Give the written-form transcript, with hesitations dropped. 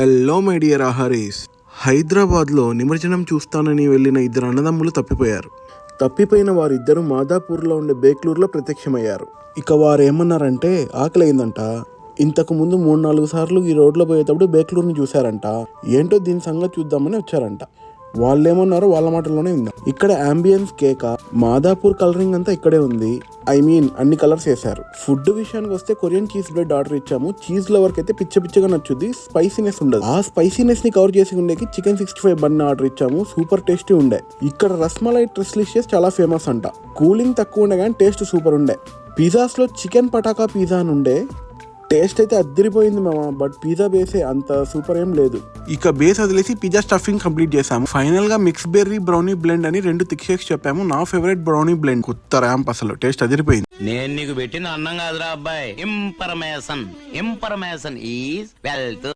Hello my dear ఆహారీస్. హైదరాబాద్లో నిమజ్జనం చూస్తానని వెళ్ళిన ఇద్దరు అన్నదమ్ములు తప్పిపోయిన వారిద్దరూ మాదాపూర్లో ఉండే బేక్లూరులో ప్రత్యక్షమయ్యారు. ఇక వారు ఏమన్నారంటే ఆకలి అయిందంట. ఇంతకు ముందు 3-4 సార్లు ఈ రోడ్లో పోయేటప్పుడు బేక్లూరుని చూశారంట. ఏంటో దీని సంగతి చూద్దామని వచ్చారంట. వాళ్ళేమన్నారో వాళ్ళ మాటల్లోనే ఉందాం. ఇక్కడ అంబియన్స్ కేక, మాదాపూర్ కలరింగ్ అంతా ఇక్కడే ఉంది. అన్ని కలర్స్ వేశారు. ఫుడ్ విషయానికి వస్తే కొరియన్ చీజ్ బ్రెడ్ ఆర్డర్ ఇచ్చాము. చీజ్ లవర్కి అయితే పిచ్చగా నచ్చుద్ది, స్పైసీనెస్ ఉండదు. ఆ స్పైసీనెస్ ని కవర్ చేసి ఉండేకి చికెన్ 65 బన్ ఆర్డర్ ఇచ్చాము. సూపర్ టేస్టీ ఉండే. ఇక్కడ రస్మలై ట్రెస్లిషియస్ చాలా ఫేమస్ అంట. కూలింగ్ తక్కువ ఉండే కానీ టేస్ట్ సూపర్ ఉండే. పిజ్జాస్ లో చికెన్ పటాకా పిజ్జా అని ఉండే. టేస్ట్ అయితే అద్దరిపోయింది మామ. బట్ పిజ్జా బేసే అంత సూపర్ ఏం లేదు. ఇక బేస్ వదిలేసి పిజ్జా స్టఫింగ్ కంప్లీట్ చేసాము. ఫైనల్ గా మిక్స్ బెర్రీ బ్రౌనీ బ్లెండ్ అని 2 థిక్ షేక్స్ చెప్పాము. నా ఫేవరెట్ బ్రౌనీ బ్లెండ్ కొత్త ర్యాంప్, అసలు టేస్ట్ అదిరిపోయింది. నేను నీకు పెట్టిన అన్నం కాదురా అబ్బాయి, ఇంపర్మేషన్ ఈజ్ వెల్త్.